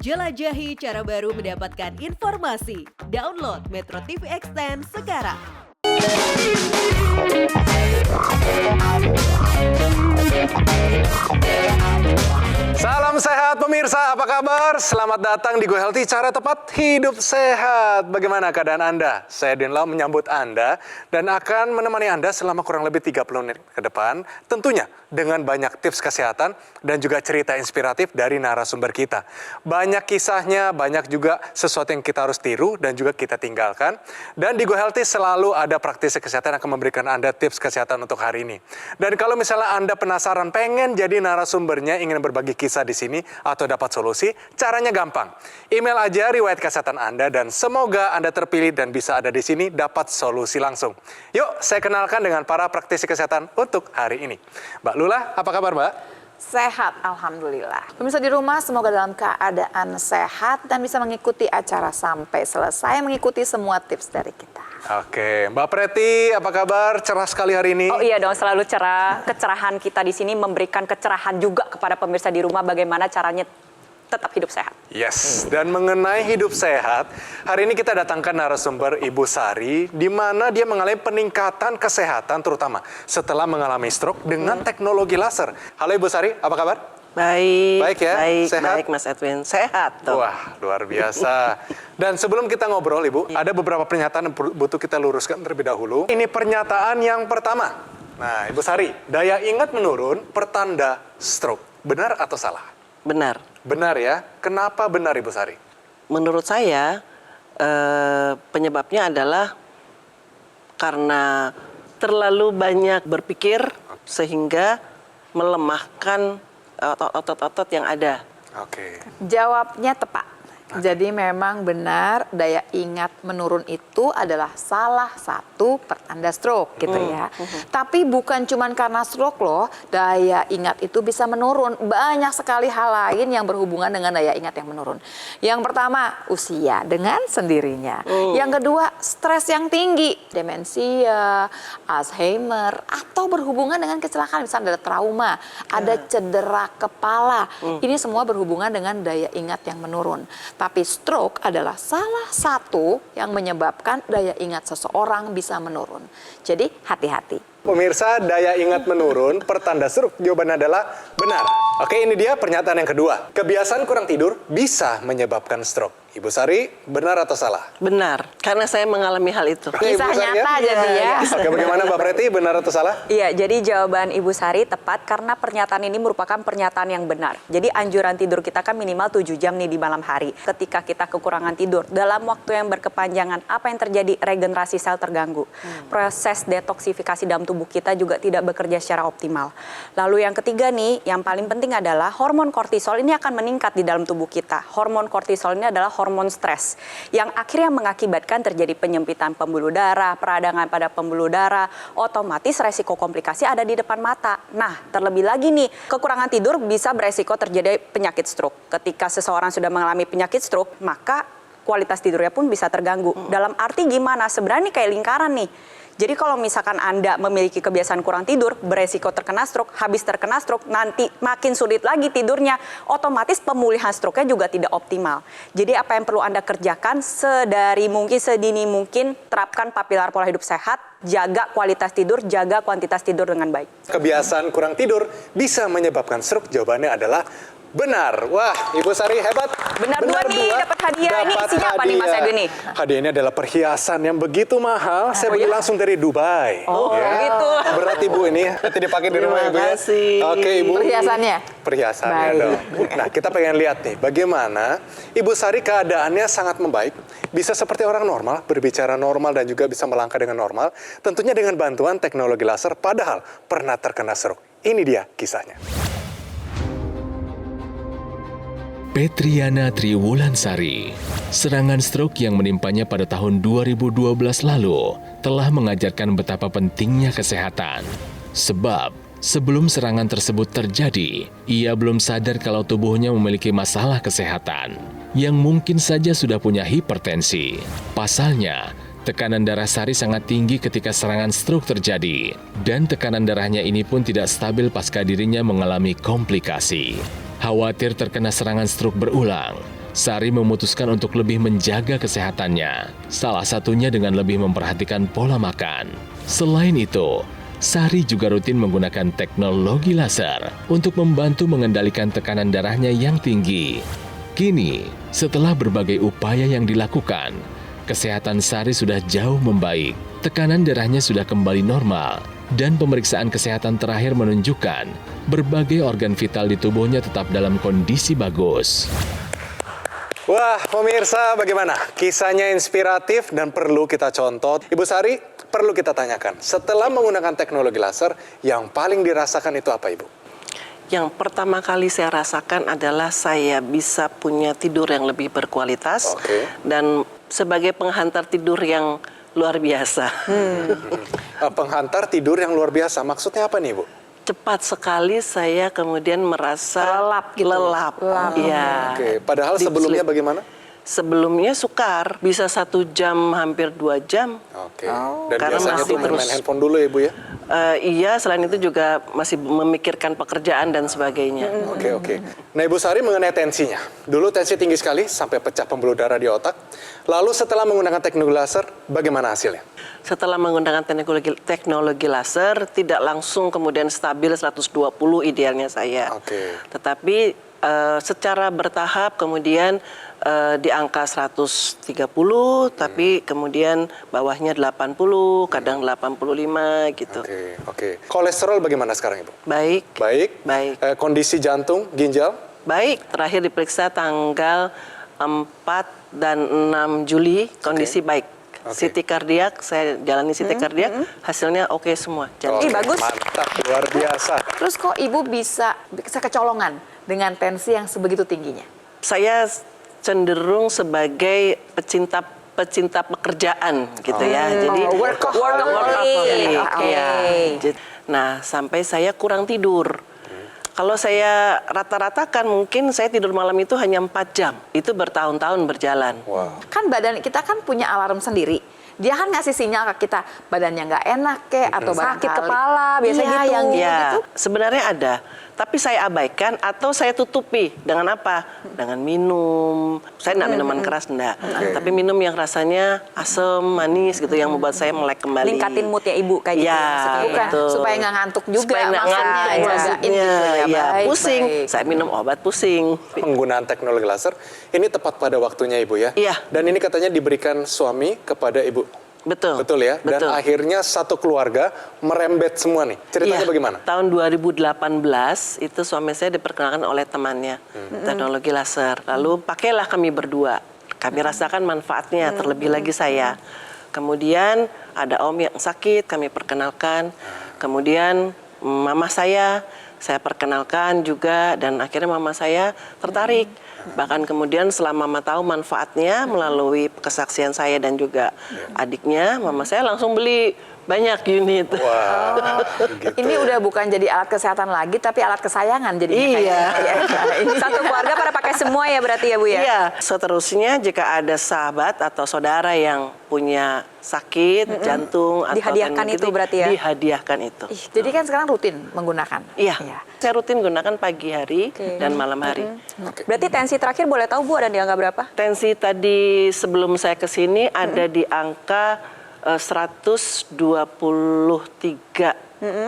Jelajahi cara baru mendapatkan informasi. Download Metro TV Extend sekarang. Salam sehat pemirsa, apa kabar? Selamat datang di Go Healthy, cara tepat hidup sehat. Bagaimana keadaan Anda? Saya Dinlau menyambut Anda dan akan menemani Anda selama kurang lebih 30 menit ke depan. Tentunya dengan banyak tips kesehatan dan juga cerita inspiratif dari narasumber kita. Banyak kisahnya, banyak juga sesuatu yang kita harus tiru dan juga kita tinggalkan. Dan di Go Healthy selalu ada praktisi kesehatan yang akan memberikan Anda tips kesehatan untuk hari ini. Dan kalau misalnya Anda penasaran pengen jadi narasumbernya, ingin berbagi kisah di sini atau dapat solusi, caranya gampang. Email aja riwayat kesehatan Anda dan semoga Anda terpilih dan bisa ada di sini dapat solusi langsung. Yuk, saya kenalkan dengan para praktisi kesehatan untuk hari ini. Mbak Lula, apa kabar Mbak? Sehat, Alhamdulillah. Pemirsa di rumah semoga dalam keadaan sehat dan bisa mengikuti acara sampai selesai, mengikuti semua tips dari kita. Oke, Mbak Preti, apa kabar? Cerah sekali hari ini. Oh iya dong, selalu cerah. Kecerahan kita di sini memberikan kecerahan juga kepada pemirsa di rumah bagaimana caranya tetap hidup sehat. Yes, dan mengenai hidup sehat, hari ini kita datangkan narasumber Ibu Sari, di mana dia mengalami peningkatan kesehatan terutama setelah mengalami stroke dengan teknologi laser. Halo Ibu Sari, apa kabar? Baik, Baik ya? Sehat? baik Mas Edwin, sehat toh. Wah, luar biasa. Dan sebelum kita ngobrol Ibu, ada beberapa pernyataan yang butuh kita luruskan terlebih dahulu. Ini pernyataan yang pertama. Nah, Ibu Sari, daya ingat menurun pertanda stroke. Benar atau salah? Benar. Benar ya. Kenapa benar Ibu Sari? Menurut saya penyebabnya adalah karena terlalu banyak berpikir sehingga melemahkan otot-otot yang ada. Oke. Jawabnya tepat. Jadi memang benar daya ingat menurun itu adalah salah satu pertanda stroke gitu ya. Tapi bukan cuma karena stroke loh, daya ingat itu bisa menurun. Banyak sekali hal lain yang berhubungan dengan daya ingat yang menurun. Yang pertama, usia dengan sendirinya. Yang kedua, stres yang tinggi, demensia, Alzheimer, atau berhubungan dengan kecelakaan, misalnya ada trauma, ada cedera kepala. Ini semua berhubungan dengan daya ingat yang menurun. Tapi stroke adalah salah satu yang menyebabkan daya ingat seseorang bisa menurun. Jadi hati-hati. Pemirsa, daya ingat menurun, pertanda stroke. Jawabannya adalah benar. Oke, ini dia pernyataan yang kedua. Kebiasaan kurang tidur bisa menyebabkan stroke. Ibu Sari, benar atau salah? Benar, karena saya mengalami hal itu. Oke, Ibu Kisah Sari, nyata jadi ya. Oke, bagaimana Mbak Preti, benar atau salah? Iya, jadi jawaban Ibu Sari tepat karena pernyataan ini merupakan pernyataan yang benar. Jadi anjuran tidur kita kan minimal 7 jam nih di malam hari. Ketika kita kekurangan tidur, dalam waktu yang berkepanjangan, apa yang terjadi? Regenerasi sel terganggu. Proses detoksifikasi dalam tubuh kita juga tidak bekerja secara optimal. Lalu yang ketiga nih, yang paling penting adalah hormon kortisol ini akan meningkat di dalam tubuh kita. Hormon kortisol ini adalah hormon stres yang akhirnya mengakibatkan terjadi penyempitan pembuluh darah, peradangan pada pembuluh darah, otomatis resiko komplikasi ada di depan mata. Nah, terlebih lagi nih, kekurangan tidur bisa beresiko terjadi penyakit stroke. Ketika seseorang sudah mengalami penyakit stroke, maka kualitas tidurnya pun bisa terganggu. Dalam arti gimana? Sebenarnya kayak lingkaran nih. Jadi kalau misalkan Anda memiliki kebiasaan kurang tidur, beresiko terkena stroke, habis terkena stroke, nanti makin sulit lagi tidurnya, otomatis pemulihan stroke-nya juga tidak optimal. Jadi apa yang perlu Anda kerjakan sedari mungkin, sedini mungkin, terapkan 4 pilar pola hidup sehat, jaga kualitas tidur, jaga kuantitas tidur dengan baik. Kebiasaan kurang tidur bisa menyebabkan stroke. Jawabannya adalah benar. Wah, Ibu Sari hebat. Benar dua nih, dapat hadiah. Ini isinya apa nih Mas Edwin nih? Hadiah ini adalah perhiasan yang begitu mahal. Saya beli langsung dari Dubai. Oh, gitu. Berat Ibu ini. Nanti dipakai di rumah Ibu ya. Terima kasih. Oke Ibu. Perhiasannya? Perhiasannya Baik. dong. Nah, kita pengen lihat nih bagaimana Ibu Sari keadaannya sangat membaik. Bisa seperti orang normal, berbicara normal dan juga bisa melangkah dengan normal. Tentunya dengan bantuan teknologi laser padahal pernah terkena stroke. Ini dia kisahnya. Petriana Triwulansari. Serangan stroke yang menimpanya pada tahun 2012 lalu telah mengajarkan betapa pentingnya kesehatan. Sebab, sebelum serangan tersebut terjadi, ia belum sadar kalau tubuhnya memiliki masalah kesehatan, yang mungkin saja sudah punya hipertensi. Pasalnya, tekanan darah Sari sangat tinggi ketika serangan stroke terjadi, dan tekanan darahnya ini pun tidak stabil pasca dirinya mengalami komplikasi. Khawatir terkena serangan stroke berulang, Sari memutuskan untuk lebih menjaga kesehatannya. Salah satunya dengan lebih memperhatikan pola makan. Selain itu, Sari juga rutin menggunakan teknologi laser untuk membantu mengendalikan tekanan darahnya yang tinggi. Kini, setelah berbagai upaya yang dilakukan, kesehatan Sari sudah jauh membaik. Tekanan darahnya sudah kembali normal, dan pemeriksaan kesehatan terakhir menunjukkan berbagai organ vital di tubuhnya tetap dalam kondisi bagus. Wah, pemirsa bagaimana? Kisahnya inspiratif dan perlu kita contoh. Ibu Sari, perlu kita tanyakan, setelah menggunakan teknologi laser, yang paling dirasakan itu apa, Ibu? Yang pertama kali saya rasakan adalah saya bisa punya tidur yang lebih berkualitas. Oke. Dan sebagai penghantar tidur yang luar biasa. Penghantar tidur yang luar biasa, maksudnya apa nih, Bu? Cepat sekali saya kemudian merasa Lelap gitu. Lelap. Iya. Oke, padahal Deep sebelumnya sleep. bagaimana? Sebelumnya sukar, bisa 1 jam, hampir 2 jam. Oke, dan Karena biasanya masih tuh main-main terus- handphone dulu ya, Bu ya? Iya, selain itu juga masih memikirkan pekerjaan dan sebagainya. Oke. Nah, Ibu Sari mengenai tensinya. Dulu tensi tinggi sekali sampai pecah pembuluh darah di otak. Lalu setelah menggunakan teknologi laser, bagaimana hasilnya? Setelah menggunakan teknologi laser, tidak langsung kemudian stabil 120 idealnya saya. Oke. Tetapi secara bertahap kemudian di angka 130, tapi kemudian bawahnya 80, kadang 85 gitu. Oke. Kolesterol bagaimana sekarang, Ibu? Baik. Baik. Kondisi jantung, ginjal? Baik, terakhir diperiksa tanggal 4 dan 6 Juli, kondisi baik. CT kardiak, saya jalani CT kardiak, hasilnya oke semua. Oke, bagus. Mantap, luar biasa. Terus kok Ibu bisa kecolongan dengan tensi yang sebegitu tingginya? Saya cenderung sebagai pecinta pekerjaan gitu ya. Jadi workaholic. Oke. Ya. Nah, sampai saya kurang tidur. Kalau saya rata-ratakan mungkin saya tidur malam itu hanya 4 jam. Itu bertahun-tahun berjalan. Wow. Kan badan kita kan punya alarm sendiri. Dia kan ngasih sinyal ke kita badannya nggak enak atau Sakit barangkali kepala, biasa gitu. yang Ya, gitu. sebenarnya ada. Tapi saya abaikan atau saya tutupi dengan apa? Dengan minum. Saya enggak minuman keras, enggak. Tapi minum yang rasanya asam, manis gitu yang membuat saya melek kembali. Ningkatin mood ya Ibu kayak gitu. Ya, maksudnya. Bukan betul. supaya nggak ngantuk juga Supaya nggak maksudnya, ngantuk, jagain maksudnya. gitu ya. Ya, Baik, pusing. baik. Saya minum obat pusing. Penggunaan teknologi laser, ini tepat pada waktunya, Ibu ya? Iya. Dan ini katanya diberikan suami kepada Ibu. Betul. Betul ya? Dan Betul. akhirnya satu keluarga merembet semua nih. Ceritanya Iya. bagaimana? Tahun 2018 itu suami saya diperkenalkan oleh temannya teknologi laser. Lalu pakailah kami berdua. Kami rasakan manfaatnya, terlebih lagi saya. Kemudian ada om yang sakit, kami perkenalkan. Kemudian mama saya perkenalkan juga, dan akhirnya mama saya tertarik. Bahkan kemudian setelah mama tahu manfaatnya melalui kesaksian saya dan juga adiknya, mama saya langsung beli banyak unit. Wah, gitu. Ini udah bukan jadi alat kesehatan lagi, tapi alat kesayangan jadinya. Iya. Kayaknya. Satu keluarga pada pakai semua ya berarti ya Bu ya? Iya, seterusnya jika ada sahabat atau saudara yang punya sakit jantung atau Dihadiahkan teknik itu berarti ya? Dihadiahkan itu. Ih, jadi kan sekarang rutin menggunakan. Iya, saya rutin gunakan pagi hari dan malam hari. Berarti tensi terakhir boleh tahu Bu ada di angka berapa? Tensi tadi sebelum saya ke sini ada di angka 123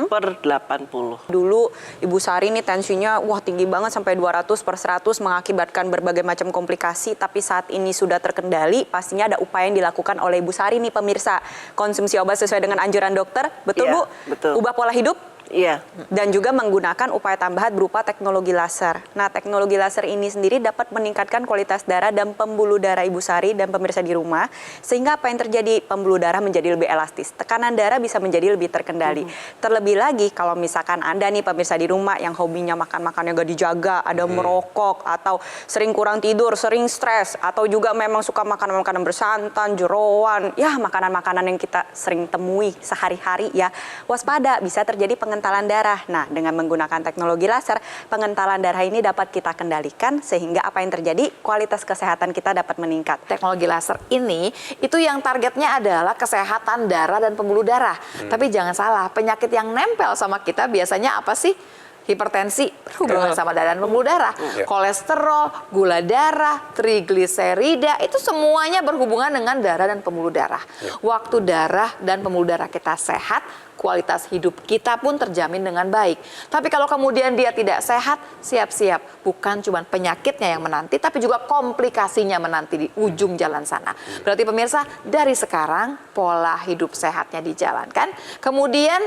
per 80. Dulu Ibu Sari nih tensinya wah tinggi banget sampai 200/100 mengakibatkan berbagai macam komplikasi, tapi saat ini sudah terkendali, pastinya ada upaya yang dilakukan oleh Ibu Sari nih pemirsa. Konsumsi obat sesuai dengan anjuran dokter, betul Iya, Bu? betul. Ubah pola hidup? Iya. Dan juga menggunakan upaya tambahan berupa teknologi laser. Nah, teknologi laser ini sendiri dapat meningkatkan kualitas darah dan pembuluh darah Ibu Sari dan pemirsa di rumah, sehingga apa yang terjadi? Pembuluh darah menjadi lebih elastis, tekanan darah bisa menjadi lebih terkendali. Terlebih lagi kalau misalkan Anda nih pemirsa di rumah yang hobinya makan-makannya gak dijaga, ada merokok, atau sering kurang tidur, sering stres, atau juga memang suka makanan-makanan bersantan, jeroan, ya makanan-makanan yang kita sering temui sehari-hari ya, waspada bisa terjadi pengentalan darah. Nah, dengan menggunakan teknologi laser, pengentalan darah ini dapat kita kendalikan sehingga apa yang terjadi? Kualitas kesehatan kita dapat meningkat. Teknologi laser ini itu yang targetnya adalah kesehatan darah dan pembuluh darah. Tapi jangan salah, penyakit yang nempel sama kita biasanya apa sih? Hipertensi berhubungan sama darah dan pembuluh darah. Kolesterol, gula darah, trigliserida, itu semuanya berhubungan dengan darah dan pembuluh darah. Waktu darah dan pembuluh darah kita sehat, kualitas hidup kita pun terjamin dengan baik. Tapi kalau kemudian dia tidak sehat, siap-siap. Bukan cuma penyakitnya yang menanti, tapi juga komplikasinya menanti di ujung jalan sana. Berarti pemirsa, dari sekarang pola hidup sehatnya dijalankan. Kemudian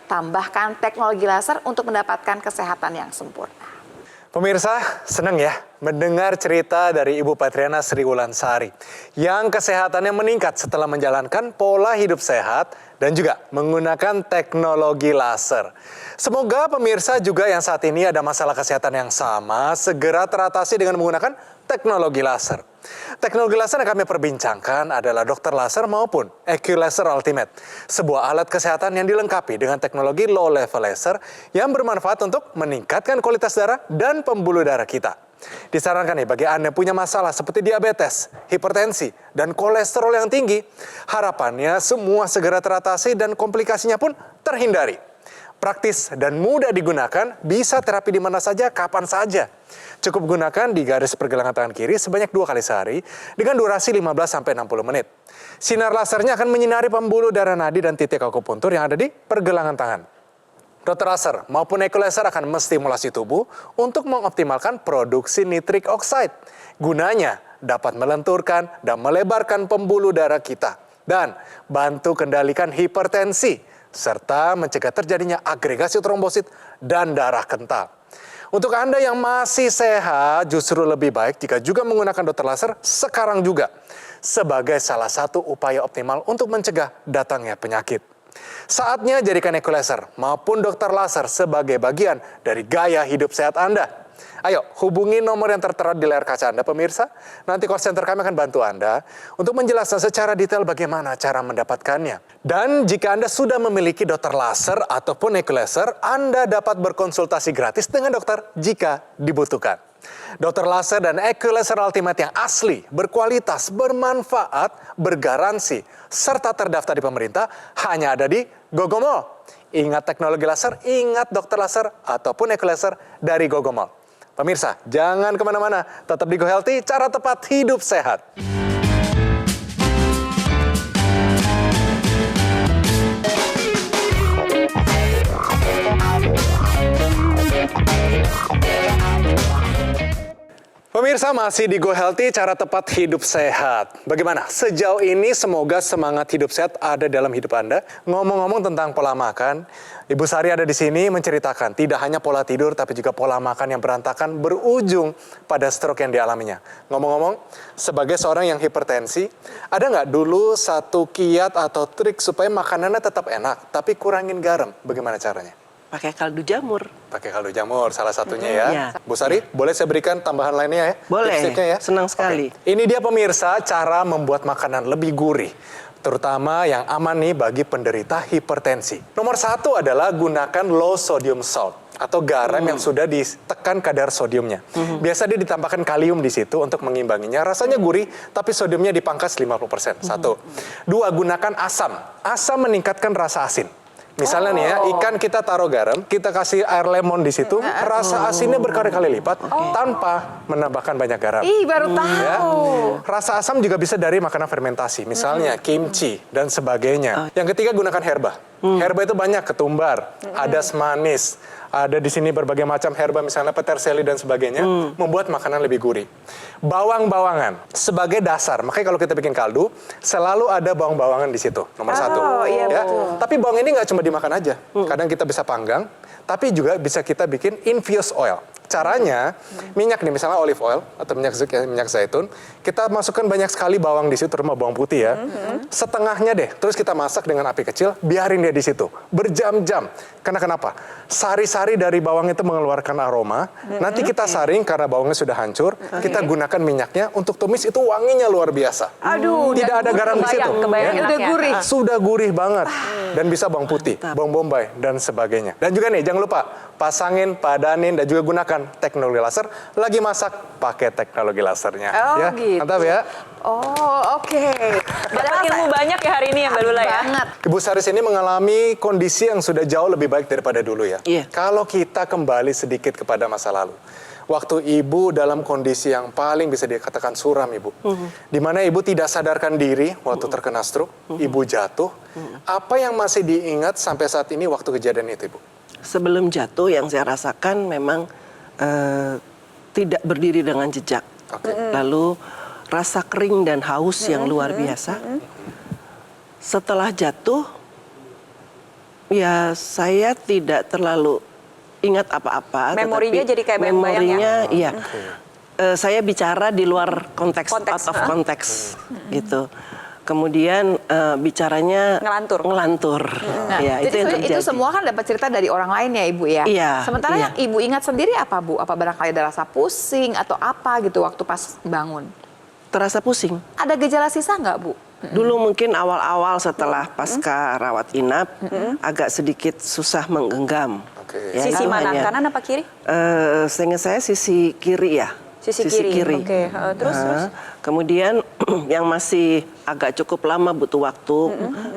tambahkan teknologi laser untuk mendapatkan kesehatan yang sempurna. Pemirsa, senang ya mendengar cerita dari Ibu Patriana Sri Wulansari yang kesehatannya meningkat setelah menjalankan pola hidup sehat dan juga menggunakan teknologi laser. Semoga pemirsa juga yang saat ini ada masalah kesehatan yang sama segera teratasi dengan menggunakan teknologi laser. Teknologi laser yang kami perbincangkan adalah dokter laser maupun EQ-Laser Ultimate, sebuah alat kesehatan yang dilengkapi dengan teknologi low level laser yang bermanfaat untuk meningkatkan kualitas darah dan pembuluh darah kita. Disarankan nih bagi Anda yang punya masalah seperti diabetes, hipertensi, dan kolesterol yang tinggi, harapannya semua segera teratasi dan komplikasinya pun terhindari. Praktis dan mudah digunakan, bisa terapi di mana saja, kapan saja. Cukup gunakan di garis pergelangan tangan kiri sebanyak 2 kali sehari dengan durasi 15-60 menit. Sinar lasernya akan menyinari pembuluh darah nadi dan titik akupuntur yang ada di pergelangan tangan. Dokter laser maupun EQ-Laser akan menstimulasi tubuh untuk mengoptimalkan produksi nitrik oxide. Gunanya dapat melenturkan dan melebarkan pembuluh darah kita dan bantu kendalikan hipertensi serta mencegah terjadinya agregasi trombosit dan darah kental. Untuk Anda yang masih sehat, justru lebih baik jika juga menggunakan dokter laser sekarang juga sebagai salah satu upaya optimal untuk mencegah datangnya penyakit. Saatnya jadikan EQ-Laser maupun dokter laser sebagai bagian dari gaya hidup sehat Anda. Ayo, hubungi nomor yang tertera di layar kaca Anda, pemirsa. Nanti call center kami akan bantu Anda untuk menjelaskan secara detail bagaimana cara mendapatkannya. Dan jika Anda sudah memiliki dokter laser ataupun EQ-Laser, Anda dapat berkonsultasi gratis dengan dokter jika dibutuhkan. Dokter laser dan EQ-Laser Ultimate yang asli, berkualitas, bermanfaat, bergaransi, serta terdaftar di pemerintah hanya ada di Gogomall. Ingat teknologi laser, ingat dokter laser ataupun EQ-Laser dari Gogomall. Pemirsa, jangan kemana-mana, tetap di Go Healthy, cara tepat hidup sehat. Pemirsa, masih di Go Healthy, cara tepat hidup sehat. Bagaimana? Sejauh ini semoga semangat hidup sehat ada dalam hidup Anda. Ngomong-ngomong tentang pola makan, Ibu Sari ada di sini menceritakan tidak hanya pola tidur tapi juga pola makan yang berantakan berujung pada stroke yang dialaminya. Ngomong-ngomong, sebagai seorang yang hipertensi, ada nggak dulu satu kiat atau trik supaya makanannya tetap enak tapi kurangin garam? Bagaimana caranya? Pakai kaldu jamur. Pakai kaldu jamur, salah satunya ya. Ya. Bu Sari, boleh saya berikan tambahan lainnya ya? Boleh, Tips-tipsnya ya? senang sekali. Oke. Ini dia pemirsa, cara membuat makanan lebih gurih. Terutama yang aman nih bagi penderita hipertensi. Nomor 1 adalah gunakan low sodium salt atau garam yang sudah ditekan kadar sodiumnya. Biasa dia ditambahkan kalium di situ untuk mengimbanginya. Rasanya gurih, tapi sodiumnya dipangkas 50%. 1. 2, gunakan asam. Asam meningkatkan rasa asin. Misalnya nih ya, ikan kita taruh garam, kita kasih air lemon di situ, rasa asinnya berkali-kali lipat tanpa menambahkan banyak garam. Ih, baru tahu. Ya. Rasa asam juga bisa dari makanan fermentasi, misalnya kimchi dan sebagainya. Yang ketiga, gunakan herba. Herba itu banyak, ketumbar, ada manis, ada di sini berbagai macam herba, misalnya peterseli dan sebagainya, membuat makanan lebih gurih. Bawang-bawangan sebagai dasar, makanya kalau kita bikin kaldu, selalu ada bawang-bawangan di situ, nomor 1. Iya, Ya. betul. Tapi bawang ini nggak cuma dimakan aja, kadang kita bisa panggang, tapi juga bisa kita bikin infused oil. Caranya, minyak nih, misalnya olive oil atau minyak zaitun, kita masukkan banyak sekali bawang di situ, terutama bawang putih ya. Setengahnya deh, terus kita masak dengan api kecil, biarin dia di situ berjam-jam. Karena kenapa? Sari-sari dari bawang itu mengeluarkan aroma. Nanti kita saring karena bawangnya sudah hancur, kita gunakan minyaknya untuk tumis, itu wanginya luar biasa. Aduh, tidak ada garam di situ. kebayang Udah enaknya. gurih. Sudah gurih banget. Dan bisa bawang putih, bawang bombay, dan sebagainya. Dan juga nih, jangan lupa pasangin, padanin, dan juga gunakan menggunakan teknologi laser, lagi masak pakai teknologi lasernya. Oh, ya, gitu. mantap ya. Oh, oke. Dapat ilmu banyak ya hari ini ya Mbak Lula ya. Banget. Ibu Saris ini mengalami kondisi yang sudah jauh lebih baik daripada dulu ya. Iya. Kalau kita kembali sedikit kepada masa lalu. Waktu ibu dalam kondisi yang paling bisa dikatakan suram ibu. Di mana ibu tidak sadarkan diri waktu terkena stroke, ibu jatuh. Apa yang masih diingat sampai saat ini waktu kejadian itu ibu? Sebelum jatuh yang saya rasakan memang tidak berdiri dengan jejak. Oke. Lalu rasa kering dan haus yang luar biasa. Setelah jatuh, ya saya tidak terlalu ingat apa-apa. Memorinya tetapi jadi kayak bayang-bayang ya? memorinya, iya. Saya bicara di luar konteks, Konteks, out of konteks, gitu. Kemudian bicaranya ngelantur. Nah, Ya, jadi yang sebenarnya itu terjadi. semua kan dapat cerita dari orang lain ya Ibu ya? Iya, Sementara iya. yang Ibu ingat sendiri apa Bu? Apa barangkali ada rasa pusing atau apa gitu waktu pas bangun? Terasa pusing. Ada gejala sisa nggak Bu? Dulu mungkin awal-awal setelah pasca rawat inap agak sedikit susah menggenggam. Oke. Ya, Sisi itu mana? hanya- Kanan apa kiri? Seingat saya sisi kiri ya. Sisi kiri. Oke, terus. Kemudian yang masih agak cukup lama butuh waktu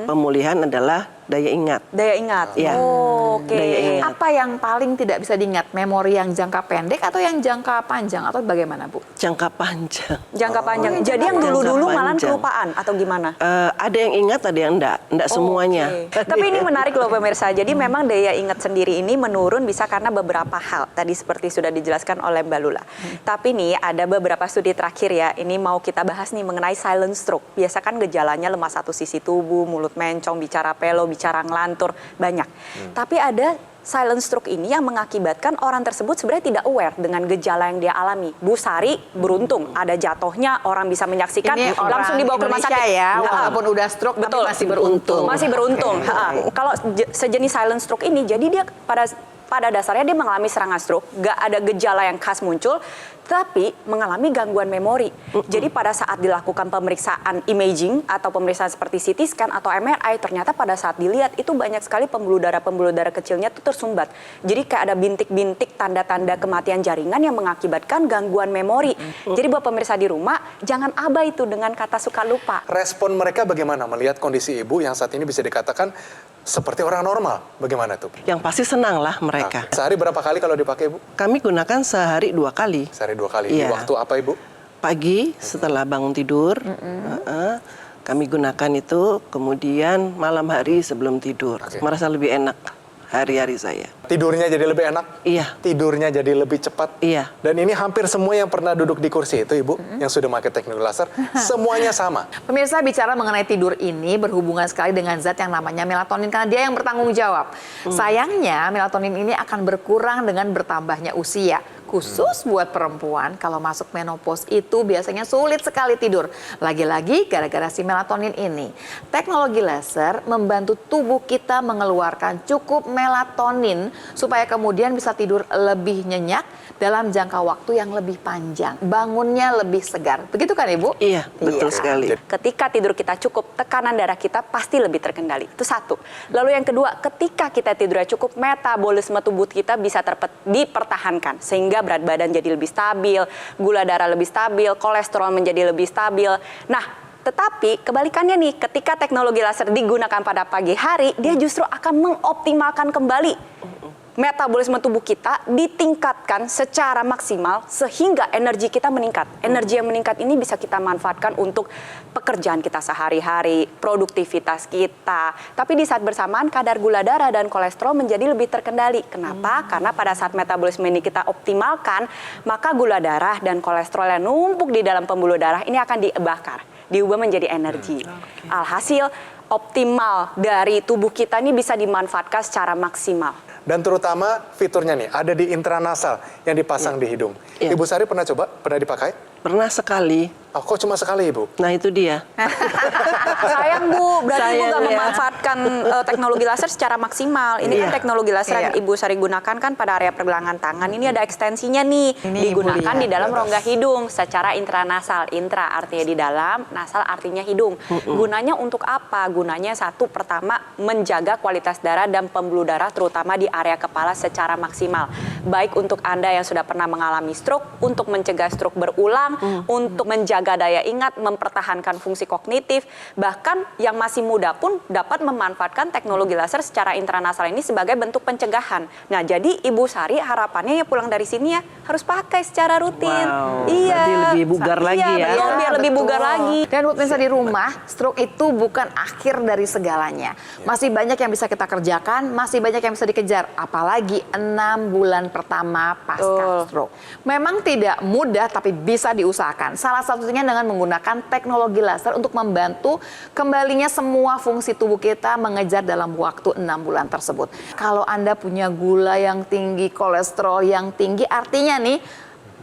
pemulihan adalah daya ingat. Daya ingat. Iya. Oke. Daya ingat. Apa yang paling tidak bisa diingat? Memori yang jangka pendek atau yang jangka panjang atau bagaimana Bu? Jangka panjang. Jangka panjang. iya, Jadi yang jangka dulu-dulu malah panjang. kelupaan atau gimana? Ada yang ingat, ada yang enggak semuanya. Oke. Tapi ini menarik loh pemirsa. Jadi memang daya ingat sendiri ini menurun bisa karena beberapa hal. Tadi seperti sudah dijelaskan oleh Mbak Lula. Tapi nih ada beberapa studi terakhir ya. Ini mau kita bahas nih mengenai silent stroke. Biasa kan gejalanya lemah satu sisi tubuh, mulut mencong, bicara pelo, bicara ngelantur, banyak. Tapi ada silent stroke ini yang mengakibatkan orang tersebut sebenarnya tidak aware dengan gejala yang dia alami. Bu Sari beruntung ada jatuhnya, orang bisa menyaksikan, Ini orang langsung dibawa ke rumah Indonesia sakit. ya, Nah, walaupun udah stroke betul. tapi masih beruntung. Masih beruntung. Kalau sejenis silent stroke ini, jadi dia pada dasarnya dia mengalami serangan stroke, gak ada gejala yang khas muncul, tapi mengalami gangguan memori. Jadi pada saat dilakukan pemeriksaan imaging atau pemeriksaan seperti CT scan atau MRI, ternyata pada saat dilihat itu banyak sekali pembuluh darah kecilnya itu tersumbat. Jadi kayak ada bintik-bintik tanda-tanda kematian jaringan yang mengakibatkan gangguan memori. Jadi buat pemirsa di rumah, jangan abai itu dengan kata suka lupa. Respon mereka bagaimana melihat kondisi ibu yang saat ini bisa dikatakan seperti orang normal? Bagaimana tuh? Yang pasti senang lah mereka. Nah, sehari berapa kali kalau dipakai ibu? Kami gunakan sehari 2 kali. Sehari 2 kali. Iya. Di waktu apa ibu? Pagi setelah bangun tidur, kami gunakan itu. Kemudian malam hari sebelum tidur. Oke. Merasa lebih enak hari-hari saya. Tidurnya jadi lebih enak? Iya. Tidurnya jadi lebih cepat? Iya. Dan ini hampir semua yang pernah duduk di kursi itu ibu, yang sudah pakai teknologi laser, semuanya sama. Pemirsa, bicara mengenai tidur ini berhubungan sekali dengan zat yang namanya melatonin karena dia yang bertanggung jawab. Sayangnya melatonin ini akan berkurang dengan bertambahnya usia. Khusus buat perempuan kalau masuk menopause itu biasanya sulit sekali tidur. Lagi-lagi gara-gara si melatonin ini. Teknologi laser membantu tubuh kita mengeluarkan cukup melatonin supaya kemudian bisa tidur lebih nyenyak dalam jangka waktu yang lebih panjang. Bangunnya lebih segar. Begitu kan Ibu? Iya, betul Iya. sekali. Ketika tidur kita cukup, tekanan darah kita pasti lebih terkendali. Itu satu. Lalu yang kedua, ketika kita tidurnya cukup, metabolisme tubuh kita bisa dipertahankan. Sehingga berat badan jadi lebih stabil, gula darah lebih stabil, kolesterol menjadi lebih stabil. Nah, tetapi kebalikannya nih, ketika teknologi laser digunakan pada pagi hari, dia justru akan mengoptimalkan kembali metabolisme tubuh kita, ditingkatkan secara maksimal sehingga energi kita meningkat. Energi yang meningkat ini bisa kita manfaatkan untuk pekerjaan kita sehari-hari, produktivitas kita. Tapi di saat bersamaan kadar gula darah dan kolesterol menjadi lebih terkendali. Kenapa? Karena pada saat metabolisme ini kita optimalkan, maka gula darah dan kolesterol yang numpuk di dalam pembuluh darah ini akan dibakar, diubah menjadi energi. Alhasil optimal dari tubuh kita ini bisa dimanfaatkan secara maksimal. Dan terutama fiturnya nih, ada di intranasal yang dipasang di hidung. Iya. Ibu Sari pernah coba? Pernah dipakai? Pernah sekali. Oh, kok cuma sekali, Ibu? Nah itu dia. Sayang Bu, berarti Ibu Sayang, nggak ya. memanfaatkan teknologi laser secara maksimal. Ini kan Iya. teknologi laser yang Iya. Ibu sering gunakan kan pada area pergelangan tangan. Ini ada ekstensinya nih, Ini Ibu digunakan lihat. di dalam rongga hidung secara intranasal. Intra artinya di dalam, nasal artinya hidung. Gunanya untuk apa? Gunanya satu, pertama menjaga kualitas darah dan pembuluh darah terutama di area kepala secara maksimal. Baik untuk Anda yang sudah pernah mengalami stroke, untuk mencegah stroke berulang, untuk menjaga daya ingat, mempertahankan fungsi kognitif, bahkan yang masih muda pun dapat memanfaatkan teknologi laser secara intranasal ini sebagai bentuk pencegahan. Nah, jadi Ibu Sari harapannya ya pulang dari sini ya harus pakai secara rutin. Wow, Iya. berarti lebih bugar lagi ya. Iya, betul, biar lebih bugar lagi. Dan buat pemirsa di rumah, stroke itu bukan akhir dari segalanya. Masih banyak yang bisa kita kerjakan, masih banyak yang bisa dikejar. Apalagi 6 bulan pertama pasca stroke. Memang tidak mudah tapi bisa diusahakan. Salah satunya dengan menggunakan teknologi laser untuk membantu kembalinya semua fungsi tubuh kita mengejar dalam waktu 6 bulan tersebut. Kalau Anda punya gula yang tinggi, kolesterol yang tinggi, artinya nih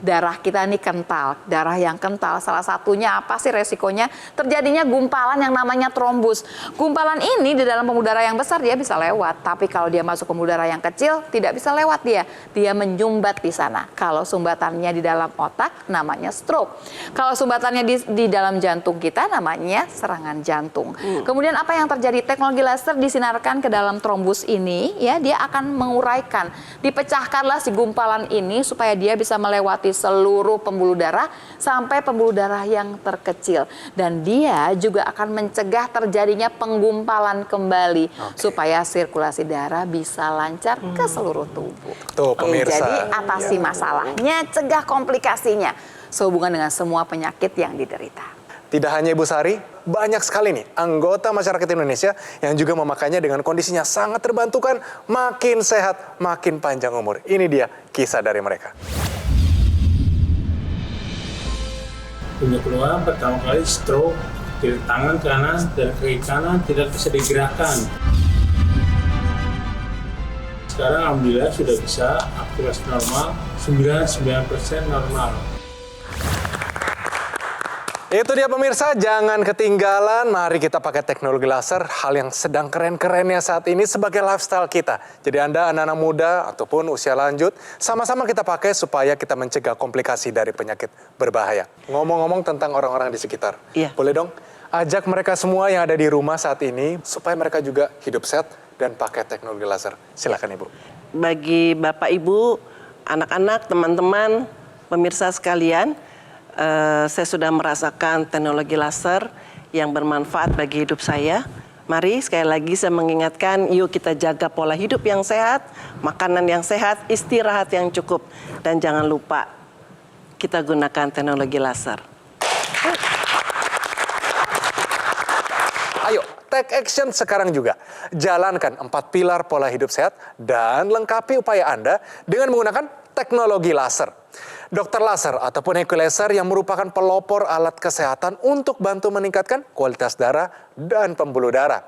darah kita ini kental. Darah yang kental salah satunya apa sih resikonya? Terjadinya gumpalan yang namanya trombus. Gumpalan ini di dalam pembuluh darah yang besar dia bisa lewat, tapi kalau dia masuk pembuluh darah yang kecil tidak bisa lewat dia. Dia menyumbat di sana. Kalau sumbatannya di dalam otak namanya stroke. Kalau sumbatannya di dalam jantung kita namanya serangan jantung. Kemudian apa yang terjadi? Teknologi laser disinarkan ke dalam trombus ini, ya dia akan menguraikan. Dipecahkanlah si gumpalan ini supaya dia bisa melewati seluruh pembuluh darah sampai pembuluh darah yang terkecil, dan dia juga akan mencegah terjadinya penggumpalan kembali supaya sirkulasi darah bisa lancar ke seluruh tubuh. Tuh, pemirsa. Jadi atasi masalahnya, cegah komplikasinya sehubungan dengan semua penyakit yang diderita. Tidak hanya Ibu Sari, banyak sekali nih anggota masyarakat Indonesia yang juga memakainya dengan kondisinya sangat terbantukan, makin sehat, makin panjang umur. Ini dia kisah dari mereka. Punya keluhan pertama kali stroke, dari tangan kanan dan kaki kanan tidak bisa digerakkan. Sekarang alhamdulillah sudah bisa, aktivitas normal, 99% normal. Itu dia pemirsa, jangan ketinggalan. Mari kita pakai teknologi laser, hal yang sedang keren-kerennya saat ini sebagai lifestyle kita. Jadi Anda anak-anak muda ataupun usia lanjut, sama-sama kita pakai supaya kita mencegah komplikasi dari penyakit berbahaya. Ngomong-ngomong tentang orang-orang di sekitar, Iya. boleh dong ajak mereka semua yang ada di rumah saat ini supaya mereka juga hidup sehat dan pakai teknologi laser. Silakan Ibu. Bagi Bapak Ibu, anak-anak, teman-teman, pemirsa sekalian, saya sudah merasakan teknologi laser yang bermanfaat bagi hidup saya. Mari sekali lagi saya mengingatkan, yuk kita jaga pola hidup yang sehat, makanan yang sehat, istirahat yang cukup. Dan jangan lupa, kita gunakan teknologi laser. Ayo, take action sekarang juga. Jalankan 4 pilar pola hidup sehat dan lengkapi upaya Anda dengan menggunakan teknologi laser. Dokter laser ataupun equilaser yang merupakan pelopor alat kesehatan untuk bantu meningkatkan kualitas darah dan pembuluh darah.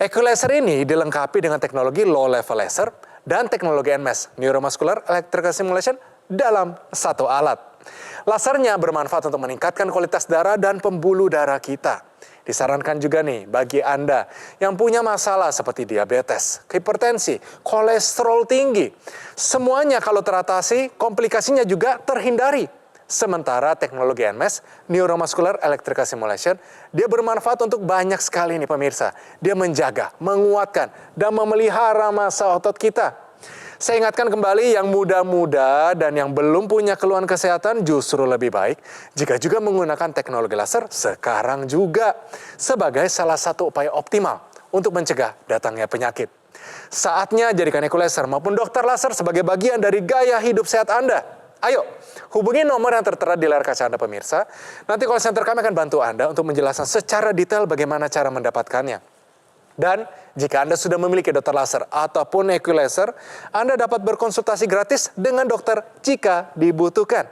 Equilaser ini dilengkapi dengan teknologi low level laser dan teknologi NMES, Neuromuscular Electrical Stimulation, dalam satu alat. Lasernya bermanfaat untuk meningkatkan kualitas darah dan pembuluh darah kita. Disarankan juga nih bagi Anda yang punya masalah seperti diabetes, hipertensi, kolesterol tinggi. Semuanya kalau teratasi, komplikasinya juga terhindari. Sementara teknologi NMES, Neuromuscular Electrical Stimulation, dia bermanfaat untuk banyak sekali nih pemirsa. Dia menjaga, menguatkan, dan memelihara massa otot kita. Saya ingatkan kembali yang muda-muda dan yang belum punya keluhan kesehatan justru lebih baik jika juga menggunakan teknologi laser sekarang juga sebagai salah satu upaya optimal untuk mencegah datangnya penyakit. Saatnya jadikan equilaser maupun dokter laser sebagai bagian dari gaya hidup sehat Anda. Ayo, hubungi nomor yang tertera di layar kaca Anda pemirsa. Nanti call center kami akan bantu Anda untuk menjelaskan secara detail bagaimana cara mendapatkannya. Dan jika Anda sudah memiliki dokter laser ataupun equilaser, Anda dapat berkonsultasi gratis dengan dokter jika dibutuhkan.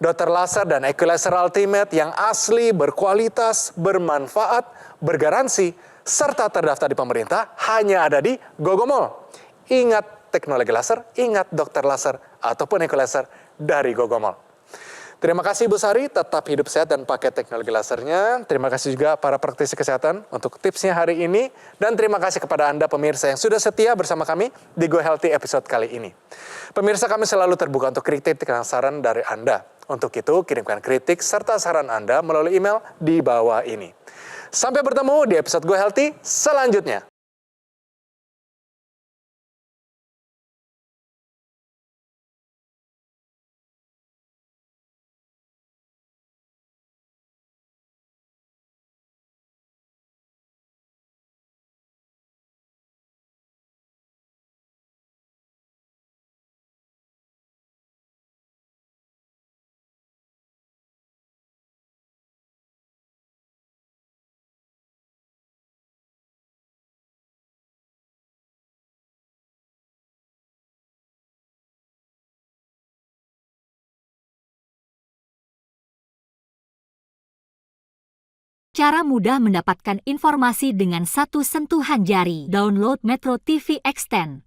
Dokter laser dan equilaser ultimate yang asli, berkualitas, bermanfaat, bergaransi, serta terdaftar di pemerintah hanya ada di Gogomall. Ingat teknologi laser, ingat dokter laser ataupun equilaser dari Gogomall. Terima kasih Ibu Sari, tetap hidup sehat dan pakai teknologi lasernya. Terima kasih juga para praktisi kesehatan untuk tipsnya hari ini. Dan terima kasih kepada Anda pemirsa yang sudah setia bersama kami di Go Healthy episode kali ini. Pemirsa, kami selalu terbuka untuk kritik dan saran dari Anda. Untuk itu, kirimkan kritik serta saran Anda melalui email di bawah ini. Sampai bertemu di episode Go Healthy selanjutnya. Cara mudah mendapatkan informasi dengan satu sentuhan jari. Download Metro TV Extend.